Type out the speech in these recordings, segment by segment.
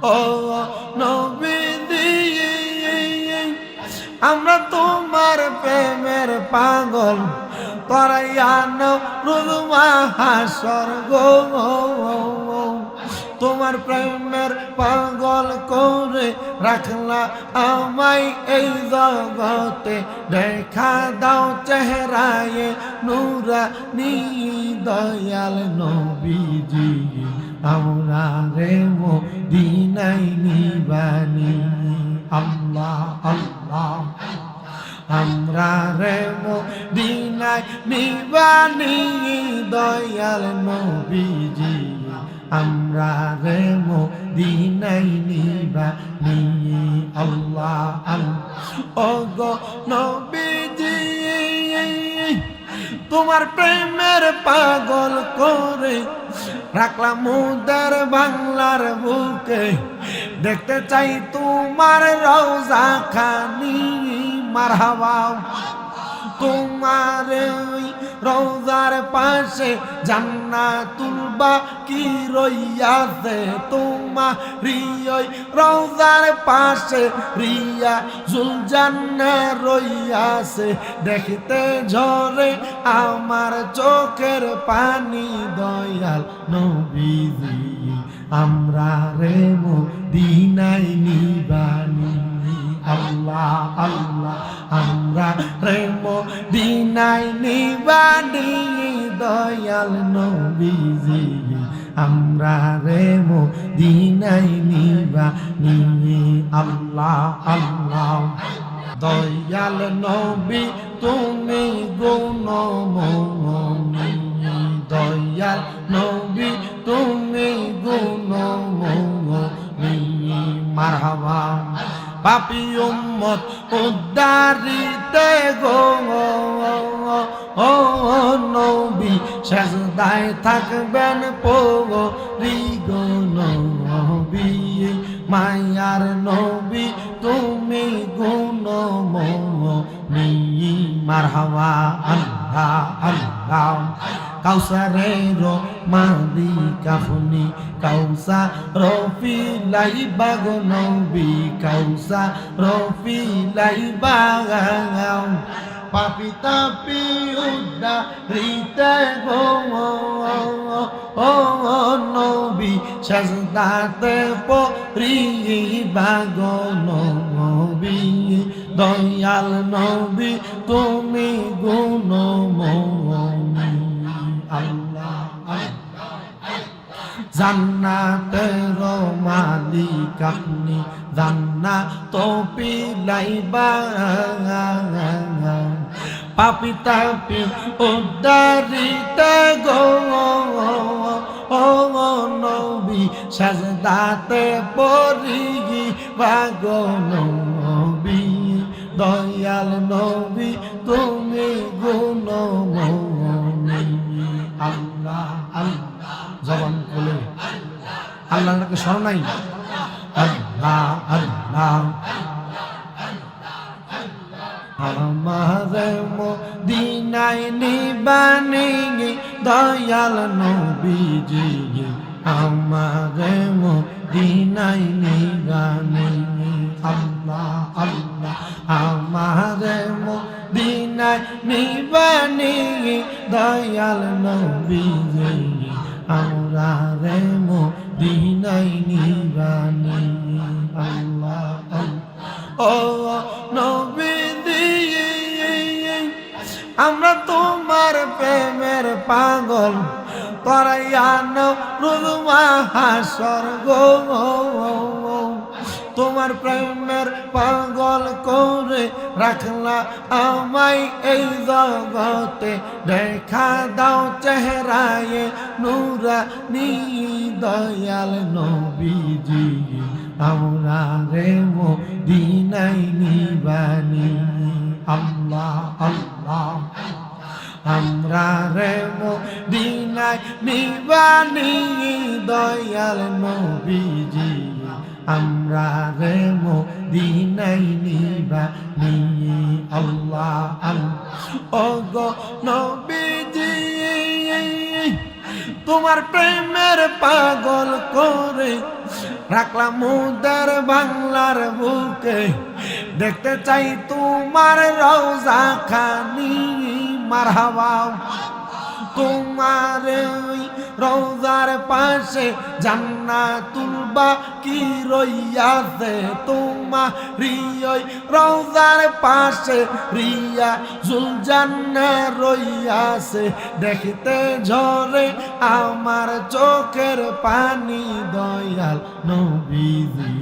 ও নবীজি আমরা তোমার প্রেমের পাগল তরাইয়ানো রুজমা হাসর গো তোমার প্রেমের পাগল করে রাখলা আমায় এই জগতে দেখা দাও চেহারায় নূরানী দয়াল নবীজি আমরা রে মদিনায় নিবানি আল্লাহ আল্লাহ আমরা রে মদিনায় নিবানি দয়াল নবীজি আমরা রে মদিনায় নিবানি আল্লাহ আল্লাহ ও গো নবীজি তোমার প্রেমের পাগল করে রাখলাম মুদের বাংলার বুকে দেখতে চাই তোমার রওজা খানি মারহাবা তোমার রওজার পাশে জান্নাতুল বাকি রইয়াছে তোমার রওজার পাশে রিয়া জুল জান্নাত রইয়াছে দেখতে ঝরে আমার চোখের পানি দয়াল নবীজি আমরা রে মদিনায় নিবানি আল্লাহ আল্লাহ আমরা রে মদিনায় নিবানি দয়াল নবীজি আমরা রে মদিনায় নিবানি আল্লাহ আল্লাহ দয়াল নবী তুমি গুণময়ী দয়াল নবী তুমি গুণময়ী মারহাবা পাপী উম্মত উদ্ধারিতে গো ও নবী সেজদায় থাকবেন পগরি গো নবী মায়ার নবী তুমি গুণময়ী মারহাবা আল্লাহ আল্লাহ কাউসারের মালিক আপনি কাউসার রফি লাইবা গো নবী কাউসার রফি লাইবা পাপি তাপি উদ্ধারিতে গো ও নবী সেজদাতে পড়িবা গো নবী দয়াল নবী তুমি গুণময়ী আল্লাহ জান্নাতের মালিক আপনি জান্নাত তো পিলাইবা পাপি তাপি উদ্ধারিতে গো ও নবী সেজদাতে পড়িবা গো নবী দয়াল নবী তুমি গুণময়ী আল্লাহ আল্লাহ জবান খুলে আল্লাহর নামে স্মরণ নাই আল্লাহ আল্লাহ আমারে মদিনায় নিবানি দয়াল নবীজি আমারে মদিনায় নিবানি আল্লাহ আল্লাহ আমারে মদিনায় নিবানি দয়াল নবীজি আমরা রে মদিনায় নিবানি আল্লাহ আল্লাহ ও নবীজি আমরা তোমার প্রেমের পাগল তরাইয়ানো রুজমা হাসর গো তোমার প্রেমের পাগল করে রাখলা আমায় এই জগতে দেখা দাও চেহারায় নূরানী দয়াল নবীজি আমরা রে মদিনায় নিবানি আল্লাহ আল্লাহ আমরা রে মদিনায় নিবানি দয়াল নবীজি আমরা রে মদিনায় নিবানি আল্লাহ আল্লাহ ও গো নবীজি তোমার প্রেমের পাগল করে রাখলাম মুদের বাংলার বুকে দেখতে চাই তোমার রওজা খানি মারহাবা তোমার ওই রওজার পাশে জান্নাতুল বাকি রইয়াছে তোমার ওই রওজার পাশে রিয়াজুল জান্নাত রইয়াছে দেখতে ঝরে আমার চোখের পানি দয়াল নবীজি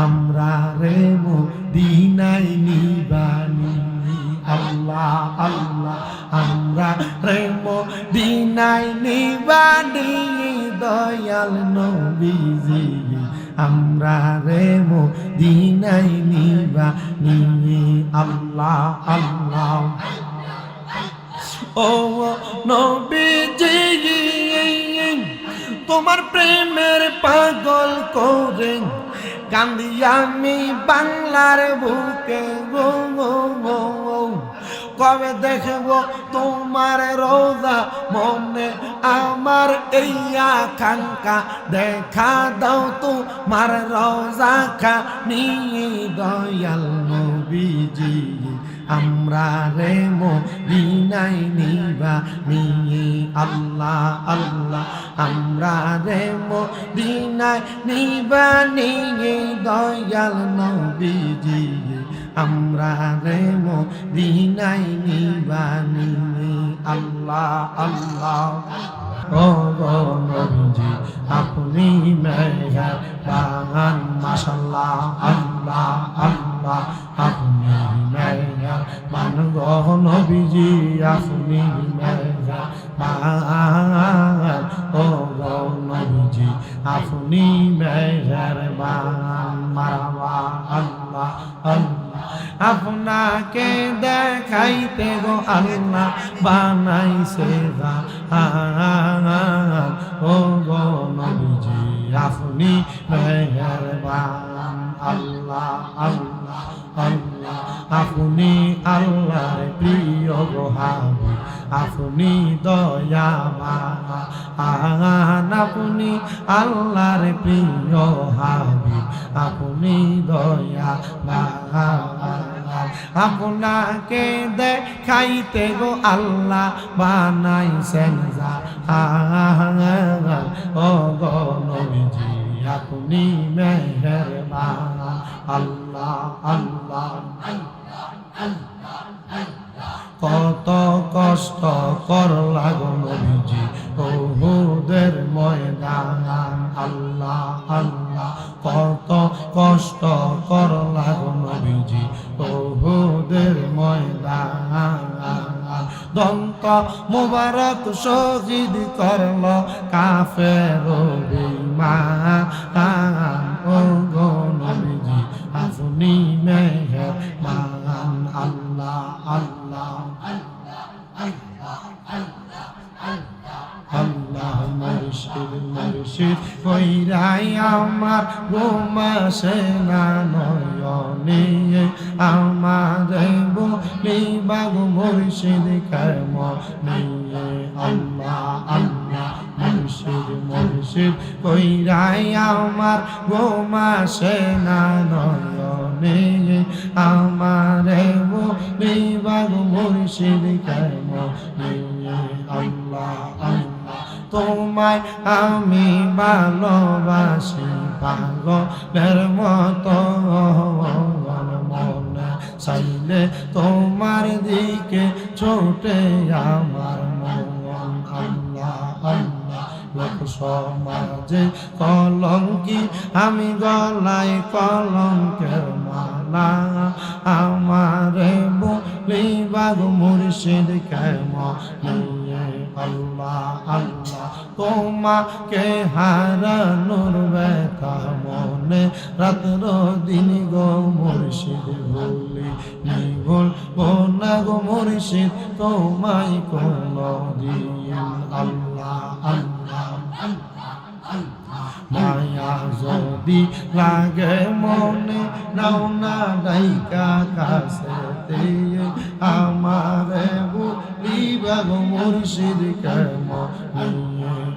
আমরা রে মদিনায় নিবানি আল্লাহ আল্লাহ আমরা রে মদিনায় নিবানি দয়াল নবীজি আমরা রে মদিনায় নিবানি আল্লাহ আল্লাহ ও নবীজি তোমার প্রেমের পাগল করে কান্দি আমি বাংলার বুকে গো গো গো কবে দেখব তোমার রোজা মনে আমার এই আকাঙ্ক্ষা দেখা দাও তোমার রোজা খানি দয়াল নবীজি আমরা রে মদিনায় নিবানি আল্লাহ আল্লাহ আমরা রে মদিনায় নিবানি দয়াল নবীজি আমরা রে মদিনায় নিবানি আল্লাহ আল্লাহ ও নবীজি আপনি মেহেরবান মাশাআল্লাহ আল্লাহ আল্লাহ আপনি মেহেরবান গো নবীজি আপনি মেহেরবান ও গো নবীজি আপনি মেহেরবান মারহাবা আল্লাহ আল্লাহ আপনাকে দেখাইতে গো আল্লাহ বানাইছে ও গো নবীজি আপনি মেহেরবান আল্লাহ আল্লাহ আল্লাহ আপনি আল্লাহর প্রিয় গো হাবিব আপনি দয়াবান আপনি আল্লাহর প্রিয় হাবিব আপনি দয়াবান আপনাকে দেখাইতে গো আল্লাহ বানাইছেন ও গো নবীজি আপনি মেহেরবান আল্লাহ আল্লাহ কত কষ্ট করলা গো নবীজি উহুদের ময়দান আল্লাহ আল্লাহ কত কষ্ট করলা গো নবীজি উহুদের ময়দান দন্ত মুবারক শহীদ করল কাফের বেঈমান ও গো নবীজি আপনি মেহেরবান আল্লাহ আল্লাহ আল্লাহ মুর্শিদ মুর্শিদ কইরাই আমার ঘুমাসে না নয়নে আমার বলিবাগ মুর্শিদ কেমনে আল্লাহ আল্লাহ মুর্শিদ মুর্শিদ কইরাই আমার ঘুমাসে না নয়নে আমার বলিবাগ মুর্শিদ কেমনে আল্লাহ আল্লাহ তোমায় আমি ভালোবাসি পাগলের মতো মনে চাইলে তোমার দিকে ছোটে আমার মন আল্লাহ আল্লাহ লোক সমাজে কলঙ্কি আমি গলায় কলঙ্কের মালা আমারে বলিবাগ মুর্শিদ কেমনে আল্লাহ আল্লাহ তোমাকে হারানোর ব্যথা মনে রাত্র দিন গো মুর্শিদ ভুলি ভুলবো না গো মুর্শিদ তোমায় কোনদিন আল্লাহ আল্লাহ মায়া যদি লাগে মনে নাও না ডাইকা কাছেতে আমারে বলিবাগ মুর্শিদ কেমনে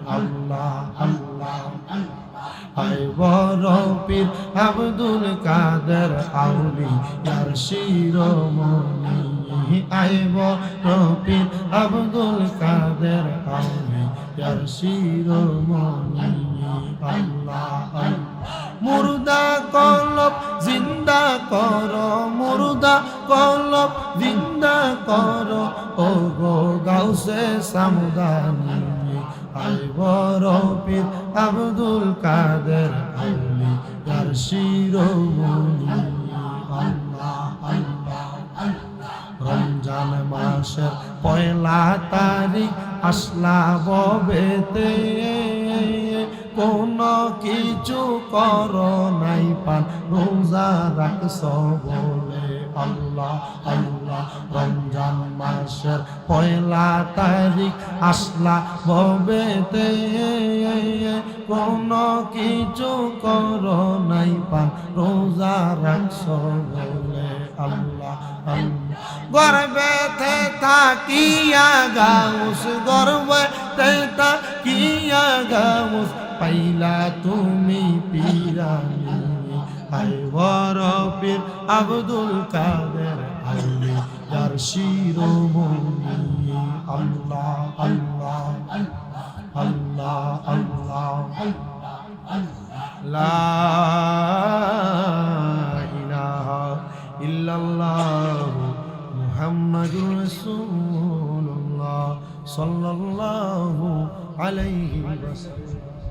আল্লাহ আল্লাহ আয় বড় পীর আব্দুল কাদের আউলিয়ার শিরোমণি আয় বড় পীর আব্দুল কাদের আউলিয়ার শিরোমণি আল্লাহ মুর্দা কলব জিন্দা করো মুর্দা কলব জিন্দা করো ও গো গাউসে সামদানি আয় বড় পীর আব্দুল কাদের আউলিয়ার শিরোমণি আল্লাহ আল্লাহ রমজান মাসের পয়লা তারিখ আসলা ববেতে কোন কিছু করো নাই পান রোজা রাখছ বলে আল্লাহ আল্লাহ রমজান মাসের পয়লা তারিখ আসলা ববেতে কোন কিছু করো নাই পান রোজা রাখছ বলে আল্লাহ আল্লাহ গর্বেতে থাকিয়া গাউস গর্বেতে থাকিয়া গাউস পাইলা তুমি পীরানি আয় বড় পীর আব্দুল কাদের আউলিয়ার শিরোমণি আল্লাহ আল্লাহ আল্লাহ আল্লাহ লা ইলাহা ইল্লাল্লাহ মুহাম্মাদুর রাসূলুল্লাহ সাল্লাল্লাহু আলাইহি ওয়াসাল্লাম।